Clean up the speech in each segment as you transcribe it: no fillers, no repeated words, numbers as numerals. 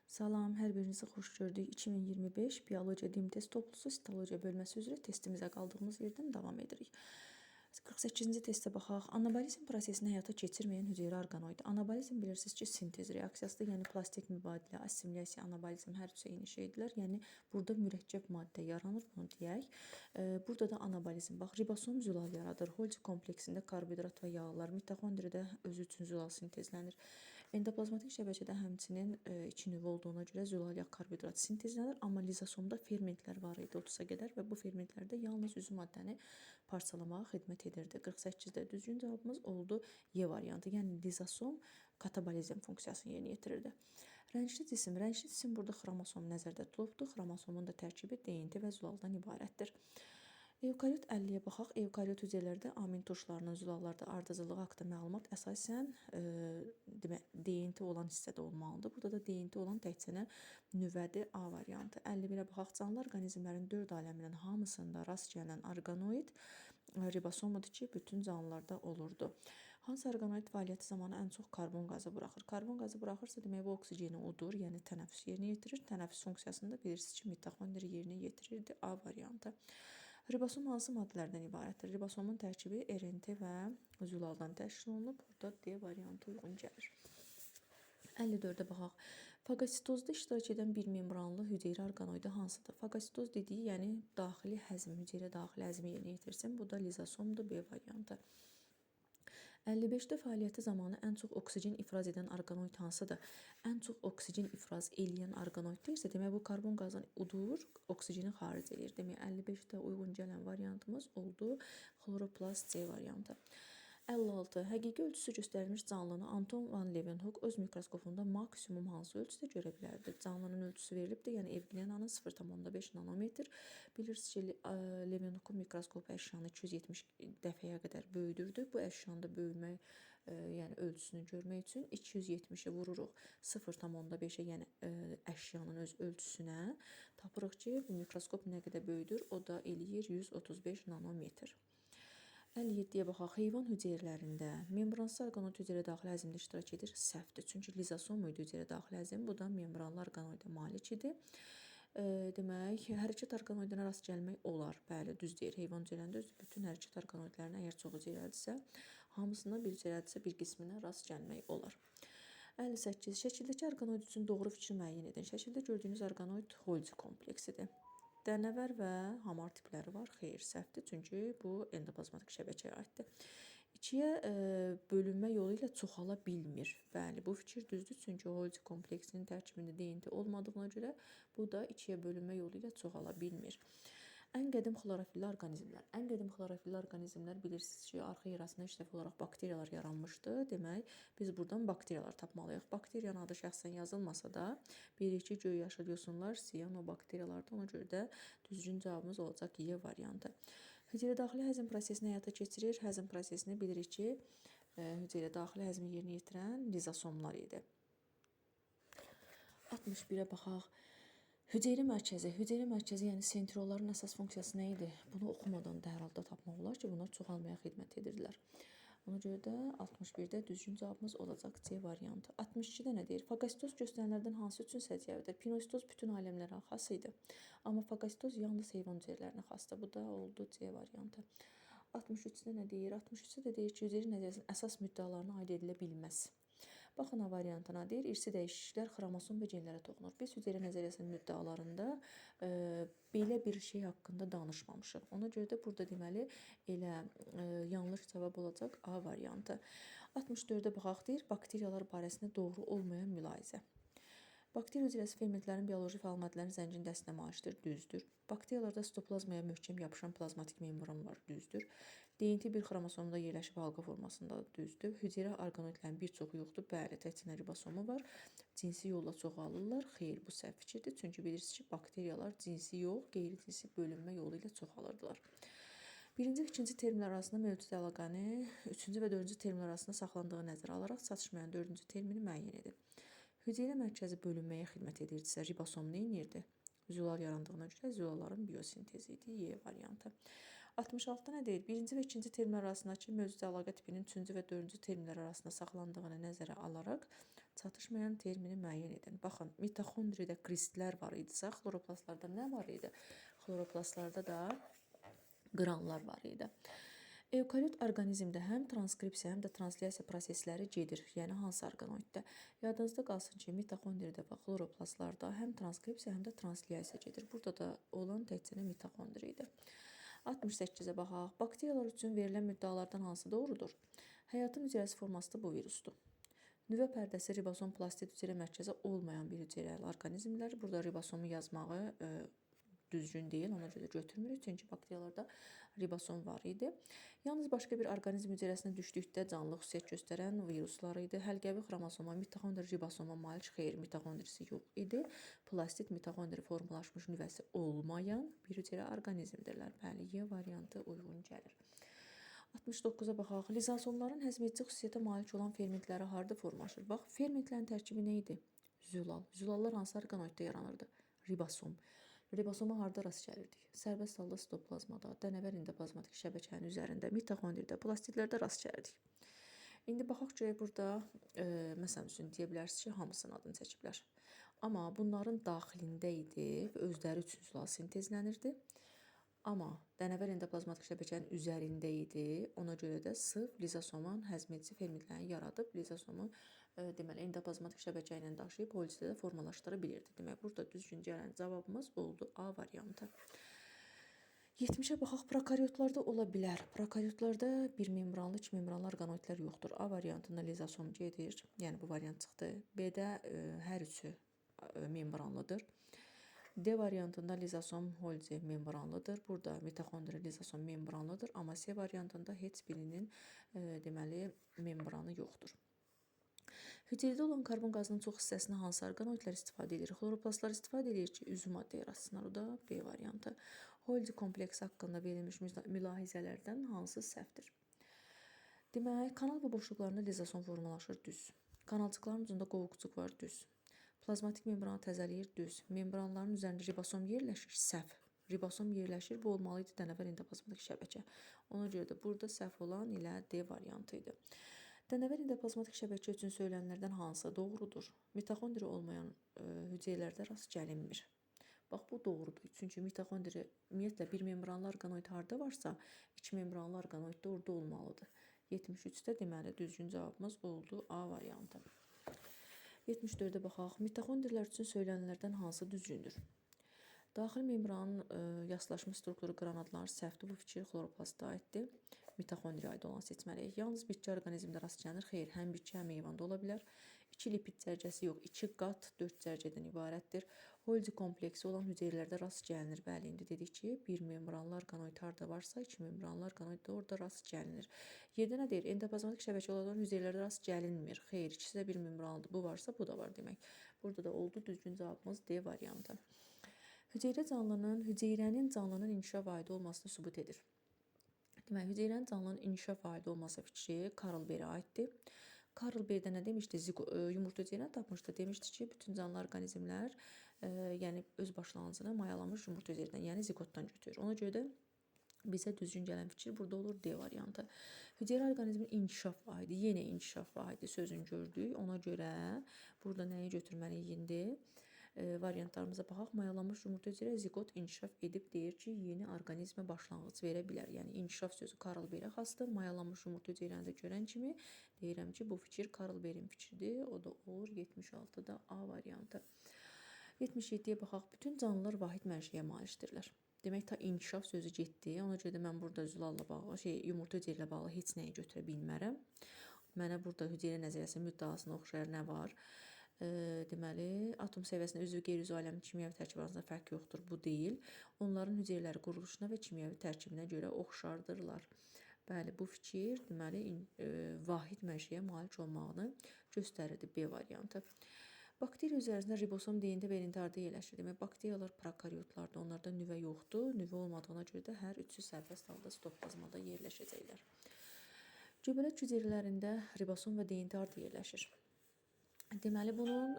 Salam, hər birinizi xoş gördük. 2025 Biologiya Dim test toplusu Sitologiya bölməsi üzrə testimizə qaldığımız yerdən davam edirik. 48-ci testə baxaq. Anabolizm prosesini həyata keçirməyən hüceyrə orqanoid. Anabolizm bilirsiniz ki, sintez reaksiyasıdır. Yəni plastik mübadilə, assimilyasiya, anabolizm hər üçü eyni şeydirlər. Yəni burada mürəkkəb maddə yaranır, bunu deyək. Burada da anabolizm. Bax, ribosom zülal yaradır. Holgi kompleksində karbohidrat və yağlar, mitoxondriyada özü üçün zülal sintezlənir. Endoplazmatik şəbəkədə həmçinin 2 nüvə olduğuna görə zülal yağ karbohidrat sintezlənir, amma lizosomda fermentlər var idi 30-a qədər və bu fermentlərdə yalnız üzü maddəni parçalamağa xidmət edirdi. 48-də düzgün cavabımız oldu Y variantı. Yəni lizosom katabolizm funksiyasını yerinə yetirirdi. Rəngli cisim burada xromosom nəzərdə tutulubdur. Xromosomun da tərkibi DNT və zülaldan ibarətdir. Evkariot 50-yə baxaq. Evkariot hüceyrələrdə amin turşularının zülallarda ardıcıllığı haqqında məlumat əsasən DNT olan hissədə olmalıdır. Burada da DNT olan təkcə nüvədir, A variantı. 51-ə baxaq. Canlı orqanizmlərin 4 aləminin hamısında rast gələn orqanoid ribosomudur ki, bütün canlılarda olurdu. Hansı orqanoid fəaliyyəti zamanı ən çox karbon qazı buraxır? Karbon qazı buraxırsa, demək bu oksigeni odur, yəni tənəffüs yerinə yetirir. Tənəffüs funksiyasında bilirsiniz ki, mitoxondri yerinə yetirirdi, A variantı. Ribosom hansı maddələrdən ibarətdir? Ribosomun tərkibi RNT və zülaldan təşkil olunub. Burada D variantı uyğun gəlir. 54-ə baxaq. Fagositozda iştirak edən bir membranlı hüceyrə orqanoidi hansıdır? Fagositoz dediyi, yəni daxili həzm, hüceyrə daxili həzmi yerinə yetirsin. Bu da lizosomdur, B variantı. 55-də fəaliyyəti zamanı ən çox oksigen ifraz edən orqanoid hansıdır? Ən çox oksigen ifraz eləyən orqanoid deyirsə, demək bu karbon qazını udur, oksigeni xaric edir. Demək 55-də uyğun gələn variantımız oldu xloroplast C variantı. 56. Həqiqi ölçüsü göstərilmiş canlını Anton van Leeuwenhoek öz mikroskopunda maksimum hansı ölçüdə görə bilərdi? Canlının ölçüsü verilibdir, yəni Evglenyanın 0,5 nanometr. Bilirsiniz ki, Leeuwenhoekun mikroskopu əşyanı 270 dəfəyə qədər böyüdürdü. Bu əşyanda böyümək, yəni ölçüsünü görmək üçün 270-i vururuq 0,5-ə, yəni əşyanın öz ölçüsünə. Tapırıq ki, bu mikroskop nə qədər böyüdür? O da eləyir 135 nanometr. 57-yə baxaq. Heyvan hüceyrələrində membransız orqanoid hüceyrə daxili həzmdə iştirak edir. Səhvdir. Çünki lizosom idi hüceyrə daxili həzm. Bu da membranlı orqanoidə malik idi. Demək, hərəkət orqanoidinə rast gəlmək olar. Bəli, düz deyir. Heyvan hüceyrələrində bütün hərəkət orqanoidlərinə, əgər çox hüceyrəlidirsə, hamısına bir hüceyrəlidirsə bir qisminə rast gəlmək olar. 58. Şəkildəki orqanoid üçün doğru fikri müəyyən edin. Şəkildə gördüyünüz orqanoid Holgi kompleksidir. Dənəvər və hamar tipləri var. Xeyr, səhvdir. Çünki bu endoplazmatik şəbəkəyə aiddir. 2-yə bölünmə yolu ilə çoxala bilmir. Bəli, bu fikir düzdür. Çünki Holgi kompleksinin tərkibində DNT olmadığına görə bu da 2-yə bölünmə yolu ilə çoxala bilmir. Ən qədim xlorofilli orqanizmlər. Ən qədim xlorofilli orqanizmlər bilirsiniz ki, arxa yerasında ilk dəfə olaraq bakteriyalar yaranmışdı. Demək, biz buradan bakteriyalar tapmalıyıq. Bakteriyanın adı şəxsən yazılmasa da, bilirik ki, göy yaşıl yosunlar siyanobakteriyalardır. Ona görə də düzgün cavabımız olacaq Y variantı. Hüceyrə daxili həzm prosesini həyata keçirir. Həzm prosesini bilirik ki, hüceyrə daxili həzmi yerinə yetirən lizosomlar idi. 61-ə baxaq. Hüceyrə mərkəzi, yəni sentriolların əsas funksiyası nə idi? Bunu oxumadan da hər halda tapmaq olar ki, bunlar çoxalmaya xidmət edirlər. Ona görə də 61-də düzgün cavabımız olacaq C variantı. 62-də nə deyir? Fagositoz göstərənlərdən hansı üçün səciyyəvidir? Pinositoz bütün aləmlərə xas idi. Amma fagositoz yalnız heyvan hüceyrələrinə xasdır. Bu da oldu C variantı. 63-də nə deyir? 63-də deyir ki, hüceyrə nəzəriyyəsinin əsas müddəalarına aid edilə bilməz. Baxın A variantına deyir, irsi dəyişikliklər xromosom və genlərə toxunur. Biz hüceyrə nəzəriyyəsinin müddəalarında belə bir şey haqqında danışmamışıq. Ona görə də burada deməli elə yanlış cavab olacaq A variantı. 64-də baxaq deyir, bakteriyalar barəsində doğru olmayan mülahizə. Bakteriya hüceyrəsi fermentlərin bioloji fəal maddələrin zəngin dəstinə malikdir, düzdür. Bakteriyalarda sitoplazmaya möhkəm yapışan plazmatik membran var, düzdür. DNT bir xromosomda yerləşib halqa formasında, düzdür. Hüceyrə orqanoidlərin bir çoxu yoxdur, bəli, təkcə ribosomu var. Cinsi yolla çoxalırlar, xeyr, bu səhv fikirdir. Çünki bilirsiniz ki, bakteriyalar cinsi yox, qeyri-cinsi bölünmə yolu ilə çoxalırdılar. Birinci və ikinci terminlər arasında mövcud əlaqəni, üçüncü və dördüncü terminlər arasında saxlandığı nəzərə alaraq çatışmayan dördüncü termini müəyyən edin. Hüceyrə mərkəzi bölünməyə xidmət edirdisə, ribosom nə edirdi? Zülal yarandığına görə zülalların biosintezi idi, Y variantı. 66-da nə deyir? Birinci və ikinci terminlər arasındakı mövcud əlaqə tipinin üçüncü və dördüncü terminlər arasında saxlandığını nəzərə alaraq Çatışmayan termini müəyyən edin. Baxın, mitoxondriyada kristlər var idisə, xloroplastlarda nə var idi? Xloroplastlarda da qranlar var idi. Eukaryot orqanizmdə həm transkripsiya, həm də translyasiya prosesləri gedir. Yəni hansı orqanoiddə? Yadınızda qalsın ki, mitoxondriyada və xloroplastlarda həm transkripsiya, həm də translyasiya gedir. Burada da olan təkcə mitoxondriya idi. 68-ə baxaq. Bakteriyalar üçün verilən müddəalardan hansı doğrudur? Həyatın hüceyrəsi forması da bu virusdur. Nüvə pərdəsi ribosom plastid hüceyrə mərkəzi olmayan bir hüceyrəli orqanizmlər. Burada ribosomu yazmağı düzgün deyil, ona görə götürmürük. Çünki bakteriyalarda ribosom var idi. Yalnız başqa bir orqanizm hüceyrəsinə düşdükdə canlı xüsusiyyət göstərən viruslar idi. Həlqəvi xromosoma, mitokondri ribosoma malik xeyr, mitokondrisi yox idi. Plastid mitokondri formalaşmış nüvəsi olmayan bir hüceyrə orqanizmdirlər. Bəli, Y variantı uyğun gəlir. 69-a baxaq. Lizosomların həzmedici xüsusiyyətə malik olan fermentləri harda formalaşır? Bax, fermentlərin tərkibi nə idi? Zülal. Zülallar hansı orqanoiddə yaranırdı? Ribosom. Ribosoma harda rast gəlirdik? Sərbəst halda sitoplazmada, dənəvər endoplazmatik şəbəkənin üzərində, mitoxondriyada, plastidlərdə rast gəlirdik. İndi baxaq görək burada, məsələn üçün deyə bilərsiniz ki, hamısının adını çəkiblər. Amma bunların daxilində idi və özləri üçün zülal sintezlənirdi. Amma dənəvər endoplazmatik şəbəkənin üzərində idi. Ona görə də sırf lizosomun həzmedici fermentlərini yaradıb, lizosomu deməli endoplazmatik şəbəkə ilə daşıyıb polisdə formalaşdıra bilirdi. Demək, burada düzgün gələn cavabımız oldu A variantı. 70-ə baxaq. Prokaryotlarda ola bilər. Prokaryotlarda bir membranlı, iki membranlı orqanoidlər yoxdur. A variantında lizosom gedir. Yəni bu variant çıxdı. B-də hər üçü membranlıdır. D variantında lizosom Holgi membranlıdır. Burada mitoxondri lizosom membranlıdır. Amma C variantında heç birinin deməli membranı yoxdur. Hüceyrədə olan karbon qazının çox hissəsini hansı orqanoidlər istifadə edir? Xloroplastlar istifadə edir ki, üzüm maddə yaratsınlar. O da B variantı. Holgi kompleksi haqqında verilmiş mülahizələrdən hansı səhvdir? Demək, kanal və boşluqlarında lizosom formalaşır, düz. Kanalcıqların ucunda qovuqcuq var, düz. Plazmatik membranı təzələyir, düz. Membranların üzərində ribosom yerləşir, səhv. Ribosom yerləşir, bu olmalıydı dənəvər endoplazmatik şəbəkə. Ona görə də burada səhv olan ilə D variantı idi. Dənəvər endoplazmatik şəbəkə üçün söylənlərdən hansı doğrudur? Mitoxondri olmayan hüceyrələrdə rast gəlinmir. Bax, bu doğrudur. Çünki mitoxondri ümumiyyətlə bir membranlı orqanoid harda varsa, iki membranlı orqanoid də orada olmalıdır. 73-də deməli düzgün cavabımız oldu A variantı. 74-də baxaq. Mitoxondrilər üçün söylənlərdən hansı düzgündür? Daxil membranın yaslaşmış strukturu qranatları səhvdir. Bu fikir xloroplasta aiddir. Mitoxondriya aid olan seçməliyik. Yalnız bitki orqanizmdə rast gəlinir. Xeyr, həm bitki, həm heyvanda ola bilər. 2 lipid cərgəsi yox, 2 qat 4 cərgədən ibarətdir. Holgi kompleksi olan hüceyrələrdə rast gəlinir. Bəli, indi dedik ki, bir membranlı orqanoid harda varsa, iki membranlı orqanoid də orada rast gəlinir. 7 nə deyir? Endoplazmatik şəbəkə olan hüceyrələrdə rast gəlinmir. Xeyr, ikisi də bir membranlıdır. Bu varsa, bu da var demək. Burada da oldu düzgün cavabımız D variantı. Hüceyrənin canlının inkişaf aidi olmasını sübut edir. Demək, hüceyrənin canlının inkişaf aidi olması fikri Karl Berə aiddir. Karl Berdə nə demişdi? Yumurta hüceyrəni tapmışdı. Demişdi ki, bütün canlı orqanizmlər yəni öz başlanğıcını mayalanmış yumurta hüceyrədən, yəni zigotdan götürür. Ona görə də bizə düzgün gələn fikir burada olur D variantı. Hüceyrə orqanizmin inkişaf aidi, yenə inkişaf aidi sözünü gördük. Ona görə burada nəyi götürməliyik indi? Variantlarımıza baxaq. Mayalanmış yumurta hüceyrə zigot inkişaf edib deyir ki, yeni orqanizmə başlanğıc verə bilər. Yəni inkişaf sözü Karl Berə xasdır. Mayalanmış yumurta hüceyrəni də görən kimi deyirəm ki, bu fikir Karl Berənin fikridir. O da olur 76-da A variantı. 77-yə baxaq. Bütün canlılar vahid mənşəyə malikdirlər. Demək, ta inkişaf sözü getdi. Ona görə də mən burada zülalla bağlı, yumurta hüceyrə ilə bağlı heç nəyi götürə bilmərəm. Mənə burada hüceyrə nəzəriyyəsi müddəasına oxşayar nə var? Deməli, atom səviyyəsində üzvü qeyri-üzvü aləmin kimyəvi tərkibi arasında fərq yoxdur, bu deyil. Onların hüceyrələri quruluşuna və kimyəvi tərkibinə görə oxşardırlar. Bəli, bu fikir deməli vahid mənşəyə malik olmağını göstərirdi, B variantı. Bakteriya üzərində ribosom deyində belində harda yerləşir? Demək, bakteriyalar prokaryotlarda, onlarda nüvə yoxdur. Nüvə olmadığına görə də hər üçü sərbəst halda sitoplazmada yerləşəcəklər. Göbələk hüceyrələrində ribosom və deyində harda yerləşir? Deməli, bunun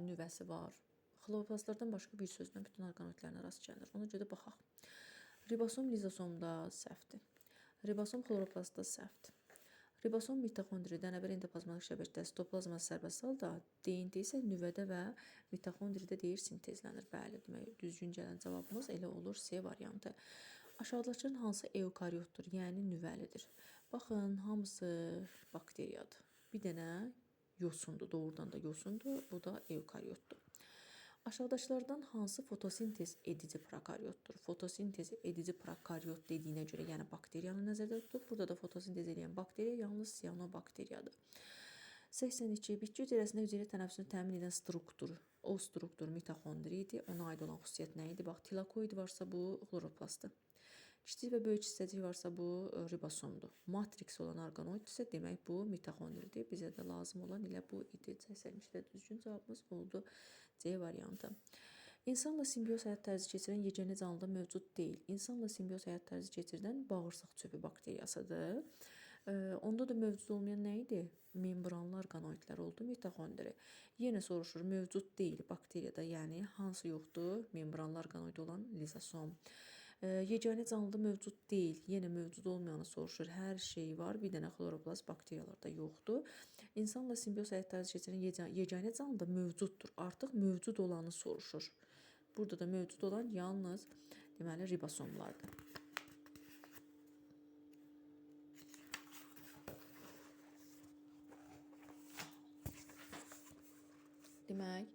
nüvəsi var. Xloroplastlardan başqa bir sözlə bütün orqanoidlərinə rast gəlinir. Ona görə də baxaq. Ribosom lizosomda səhvdir. Ribosom xloroplastda səhvdir. Ribosom mitoxondri dənəbər endoplazmatik şəbəkədə sitoplazma sərbəst halda, DNT isə nüvədə və mitoxondridə deyir sintezlənir. Bəli, demək düzgün gələn cavabımız elə olur C variantı. Aşağıdakıların hansı eukariotdur, yəni nüvəlidir? Baxın, hamısı bakteriyadır. Bir dənə yosundur, doğrudan da yosundur, bu da eukariotdur. Aşağıdakılardan hansı fotosintez edici prokariotdur? Fotosintez edici prokariot dediyinə görə, yəni bakteriyanı nəzərdə tutub. Burada da fotosintez edən bakteriya yalnız siyanobakteriyadır. 82. Bitki hüceyrəsində hüceyrə tənəffüsünü təmin edən struktur. O struktur mitoxondri idi. Ona aid olan xüsusiyyət nə idi? Bax, tilakoid varsa bu xloroplastdır. Kiçik və böyük hissəcik varsa bu ribosomdur. Matrix olan orqanoid isə demək bu mitoxondridir. Bizə də lazım olan elə bu idi. 82-də düzgün cavabımız oldu C variantı. İnsanla simbiyoz həyat tərzi keçirən yeganə canlıda mövcud deyil. İnsanla simbiyoz həyat tərzi keçirdən bağırsaq çöpü bakteriyasıdır. Onda da mövcud olmayan nə idi? Membranlı orqanoidlər oldu, mitoxondri. Yenə soruşur, mövcud deyil bakteriyada, yəni hansı yoxdur? Membranlı orqanoid olan lizosom. Yeganə canlıda mövcud deyil, yenə mövcud olmayanı soruşur. Hər şey var, bir dənə xloroplast bakteriyalarda yoxdur. İnsanla simbiyoz həyat tərzi keçirən yeganə canlıda mövcuddur. Artıq mövcud olanı soruşur. Burada da mövcud olan yalnız deməli ribosomlardır. Demək,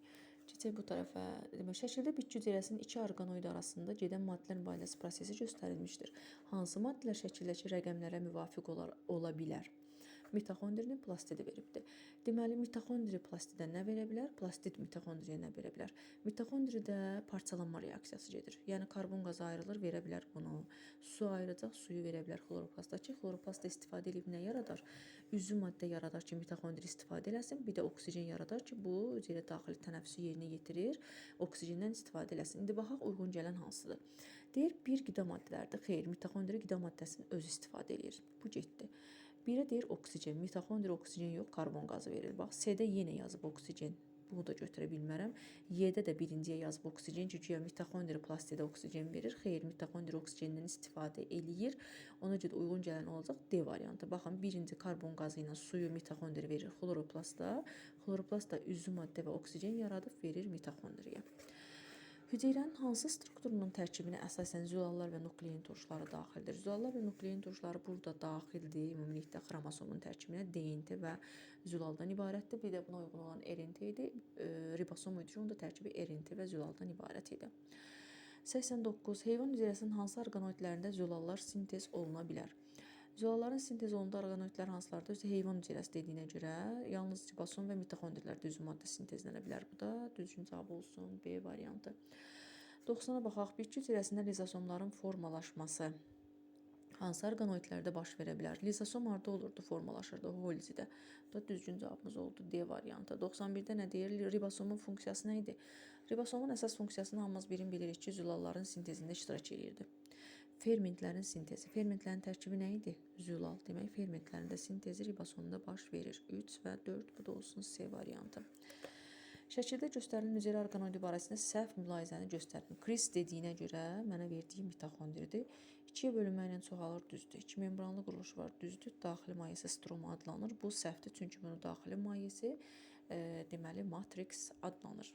keçək bu tərəfə. Demək, şəkildə bitki hüceyrəsinin iki orqanoid arasında gedən maddələr mübadiləsi prosesi göstərilmişdir. Hansı maddələr şəkildəki rəqəmlərə müvafiq ola bilər? Mitoxondrinin plastidi veribdir. Deməli, mitoxondri plastidə nə verə bilər? Plastid mitoxondriyə nə verə bilər? Mitoxondridə parçalanma reaksiyası gedir. Yəni, karbon qazı ayrılır, verə bilər bunu. Su ayıracaq, suyu verə bilər xloroplasta ki, xloroplasta istifadə edib nə yaradar? Üzvü maddə yaradar ki, mitoxondri istifadə eləsin. Bir də oksigen yaradar ki, bu hüceyrə daxili tənəffüsü yerinə yetirir, oksigendən istifadə eləsin. İndi baxaq, uyğun gələn hansıdır? Deyir, bir qida maddələrdir. Xeyr, mitoxondri qida maddəsini özü istifadə edir. Bu getdi. Birə deyir oksigen, mitoxondri oksigen yox, karbon qazı verir. Bax, C-də yenə yazıb oksigen. Bunu da götürə bilmərəm. Y-də də birinciyə yazıb oksigen, çünki mitoxondri plastidə oksigen verir. Xeyr, mitoxondri oksigendən istifadə eləyir. Ona görə uyğun gələn olacaq D variantı. Baxın, birinci karbon qazı ilə suyu mitoxondri verir xloroplasta. Xloroplast da üzvü maddə və oksigen yaradıb verir mitoxondriyə. Hüceyrənin hansı strukturunun tərkibinə əsasən zülallar və nuklein turşuları daxildir? Zülallar və nuklein turşuları burada daxildir. Ümumilikdə xromosomun tərkibinə DNT və zülaldan ibarətdir. Bir də buna uyğun olan RNT idi. Ribosom idi, onun da tərkibi RNT və zülaldan ibarət idi. 89. Heyvan hüceyrəsinin hansı orqanoidlərində zülallar sintez oluna bilər? Zülalların sintez olunduğu orqanoidlər hansılardır? Heyvan hüceyrəsi dediyinə görə yalnız ribosom və mitoxondrilərdə üzvü maddə sintezlənə bilər. Bu da düzgün cavab olsun B variantı. 90-a baxaq. Bitki hüceyrəsində lizosomların formalaşması hansı orqanoidlərdə baş verə bilər? Lizosom harda olurdu? Formalaşırdı Holzidə. Bu da düzgün cavabımız oldu D variantı. 91-də nə deyir? Ribosomun funksiyası nə idi? Ribosomun əsas funksiyasını hamımız bilirik ki, zülalların sintezində iştirak edirdi. Fermentlərin sintezi. Fermentlərin tərkibi nə idi? Zülal. Demək, fermentlərin də sintezi ribosomda baş verir. 3 və 4, bu da olsun C variantı. Şəkildə göstərilən hüceyrə orqanoidi barəsində səhv mülahizəni göstərin. Kris dediyinə görə mənə verdiyi mitoxondridir. 2-yə bölünməklə çoxalır, düzdür. 2 membranlı quruluşu var, düzdür. Daxili mayyəsi stroma adlanır. Bu səhvdir, çünki bunun daxili mayyəsi deməli matrix adlanır.